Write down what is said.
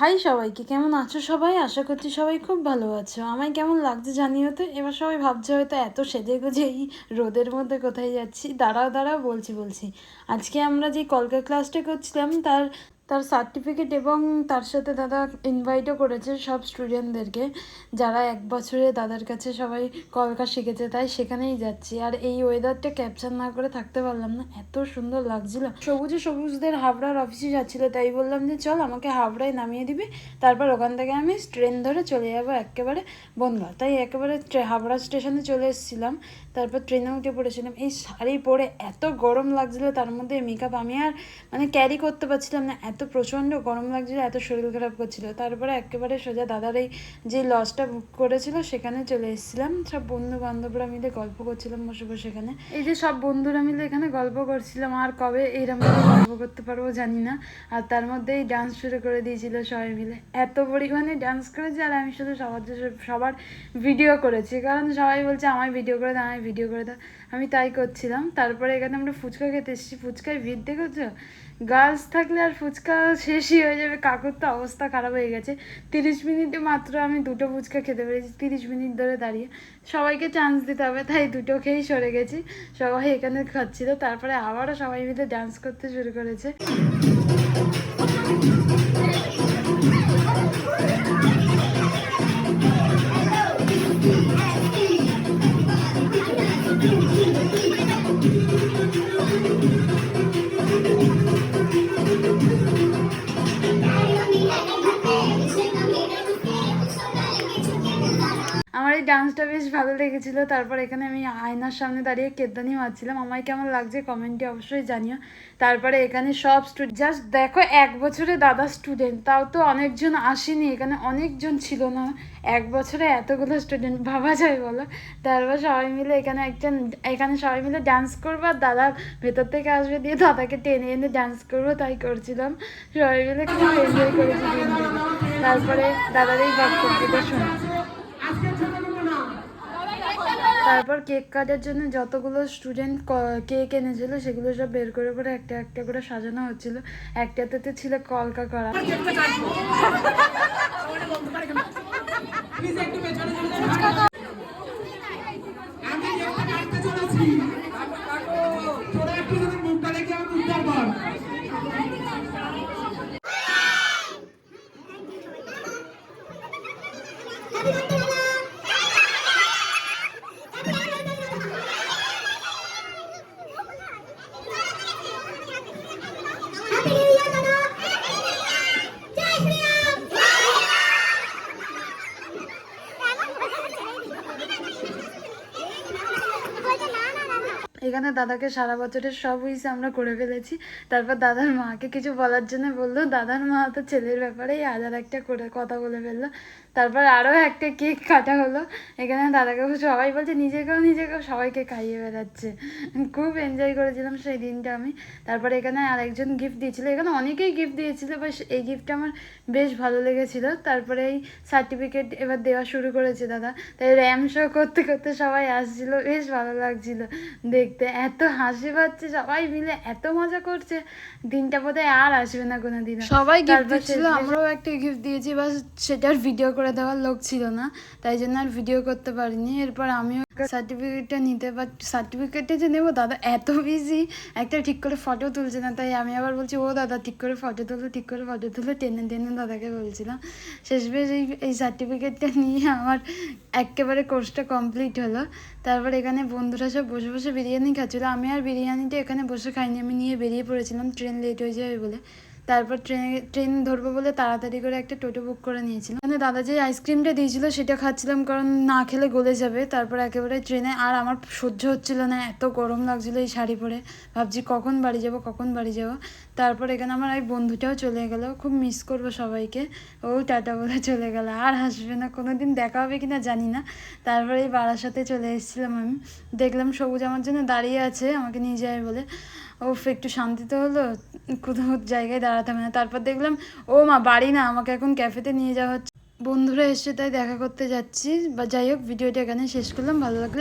High সবাইকে, কেমন আছো সবাই? আশা করছি সবাই খুব ভালো আছো। আমায় কেমন লাগছে জানিও তো। এবার সবাই ভাবছে হয়তো এত সেজে গুজে এই রোদের মধ্যে কোথায় যাচ্ছি। দাঁড়াও দাঁড়াও, বলছি। আজকে আমরা যে কলকা ক্লাসটা করছিলাম তার তার সার্টিফিকেট এবং তার সাথে দাদা ইনভাইটও করেছে সব স্টুডেন্টদেরকে, যারা 1 বছরে দাদার কাছে সবাই কলকা শিখেছে, তাই সেখানেই যাচ্ছি। আর এই ওয়েদারটা ক্যাপচার না করে থাকতে পারলাম না, এত সুন্দর লাগছিল। সবুজদের হাবড়ার অফিসে যাচ্ছিলো, তাই বললাম যে চল আমাকে হাবড়ায় নামিয়ে দিবি, তারপর ওখান থেকে আমি ট্রেন ধরে চলে যাবো একেবারে বনগাঁ। তাই একেবারে হাবড়া স্টেশনে চলে এসেছিলাম, তারপর ট্রেনে উঠে পড়েছিলাম। এই শাড়ি পরে এত গরম লাগছিল, তার মধ্যে মেকআপ আমি আর ক্যারি করতে পারছিলাম না, এত প্রচণ্ড গরম লাগছিল, এত শরীর খারাপ করছিল। তারপরে একেবারে সোজা দাদার এই যে লজটা বুক করেছিল সেখানে চলে এসেছিলাম। সব বন্ধু বান্ধবরা মিলে গল্প করছিলাম বসে বসে এখানে। এই যে সব বন্ধুরা মিলে এখানে গল্প করছিলাম, আর কবে এইরকমভাবে গল্প করতে পারবো জানি না। আর তার মধ্যেই ডান্স শুরু করে দিয়েছিল সবাই মিলে, এত পরিমাণে ডান্স করেছে। আর আমি শুধু সবার ভিডিও করেছি, কারণ সবাই বলছে আমায় ভিডিও করে দাও, আমায় ভিডিও করে দাও, আমি তাই করছিলাম। তারপরে এখানে আমরা ফুচকা খেতে এসেছি, ফুচকায় ভিড় দেখেছো? গার্লস থাকলে আর ফুচকা শেষই হয়ে যাবে। কাকুর তো অবস্থা খারাপ হয়ে গেছে, 30 মিনিটে মাত্র আমি 2টো ফুচকা খেতে পেরেছি, 30 মিনিট ধরে দাঁড়িয়ে। সবাইকে চান্স দিতে হবে, তাই 2টো খেয়েই সরে গেছি। সবাই এখানে খাচ্ছিল, তারপরে আবারও সবাই মিলে ডান্স করতে শুরু করেছে। আমার এই ডান্সটা বেশ ভালো লেগেছিলো। তারপর এখানে আমি আয়নার সামনে দাঁড়িয়ে কেতদানি মারছিলাম, আমায় কেমন লাগছে কমেন্টে অবশ্যই জানিও। তারপরে এখানে সব স্টুডেন্ট, জাস্ট দেখো 1 বছরে দাদা স্টুডেন্ট, তাও তো অনেকজন আসেনি, এখানে অনেকজন ছিল না। 1 বছরে এতগুলো স্টুডেন্ট, ভাবা যায় বলো? তারপর সবাই মিলে এখানে সবাই মিলে ডান্স করবো, আর দাদা ভেতর থেকে আসবে, দিয়ে দাদাকে টেনে এনে ডান্স করবো, তাই করছিলাম। সবাই মিলে খুব এনজয় করেছি দিনটা। তারপরে দাদার এই বক্তব্যটা শুনে তারপর কেক কাটার জন্য যতগুলো স্টুডেন্ট কেক এনেছিল সেগুলো সব বের করে করে একটা একটা করে সাজানো হচ্ছিল। একটাতে ছিল কলকা করা। এখানে দাদাকে সারা বছরের সব উইস আমরা করে ফেলেছি। তারপর দাদার মাকে কিছু বলার জন্য বললো, দাদার মা তো ছেলের ব্যাপারেই হাজার একটা করে কথা বলে ফেললো। তারপর আরও একটা কেক কাটা হলো। এখানে দাদাকে সবাই বলছে নিজেকেও সবাইকে খাইয়ে বেড়াচ্ছে। খুব এনজয় করেছিলাম সেই দিনটা আমি। তারপরে এখানে আরেকজন গিফট দিয়েছিলো, এখানে অনেকেই গিফট দিয়েছিলো, বাস এই গিফটটা আমার বেশ ভালো লেগেছিলো। তারপরে এই সার্টিফিকেট এবার দেওয়া শুরু করেছে দাদা, তাই র্যাম শো করতে করতে সবাই আসছিলো, বেশ ভালো লাগছিলো দেখতে। এত হাসি পাচ্ছে, সবাই মিলে এত মজা করছে, দিনটা বোধহয় আর আসবে না কোনো দিন। সবাই গিফট দিচ্ছিল, আমরাও একটা গিফট দিয়েছি, বাস সেটার ভিডিও করে দেওয়ার লোক ছিল না, তাই জন্য আর ভিডিও করতে পারিনি। এরপর আমিও সার্টিফিকেটটা নিতে, বাট সার্টিফিকেটে যে নেবো দাদা এত বিজি, একটা ঠিক করে ফটো তুলছে না, তাই আমি আবার বলছি ও দাদা ঠিক করে ফটো তুলো, টেনে টেনে দাদাকে বলছিলাম। শেষমেশ এই সার্টিফিকেটটা নিয়ে আমার একেবারে কোর্সটা কমপ্লিট হলো। তারপর এখানে বন্ধুরা সব বসে বসে বিরিয়ানি খাচ্ছিলো, আমি আর বিরিয়ানিটা এখানে বসে খাইনি, আমি নিয়ে বেরিয়ে পড়েছিলাম, ট্রেন লেট হয়ে যাবে বলে। তারপর ট্রেন ধরবো বলে তাড়াতাড়ি করে একটা টোটো বুক করে নিয়েছিলাম। মানে দাদা যে আইসক্রিমটা দিয়েছিল সেটা খাচ্ছিলাম, কারণ না খেলে গলে যাবে। তারপর একেবারে ট্রেনে, আর আমার সহ্য হচ্ছিল না, এত গরম লাগছিলো এই শাড়ি পরে, ভাবছি কখন বাড়ি যাব। তারপর এখানে আমার এই বন্ধুটাও চলে গেল, খুব মিস করবো সবাইকে। ও টাটা বলে চলে গেল, আর হাসবে না, কোনো দিন দেখা হবে কিনা জানি না। তারপরে এই বারাসাতে চলে এসেছিলাম আমি, দেখলাম সবুজ আমার জন্য দাঁড়িয়ে আছে আমাকে নিয়ে যায় বলে। ও একটু শান্তিতে হলো, কোথাও জায়গায় দাঁড়াতে হবে না। তারপর দেখলাম ও মা বাড়ি না, আমাকে এখন ক্যাফেতে নিয়ে যাওয়া হচ্ছে। বন্ধুরা এসছে তাই দেখা করতে যাচ্ছি। বা যাই হোক, ভিডিওটা এখানে শেষ করলাম, ভালো লাগলো।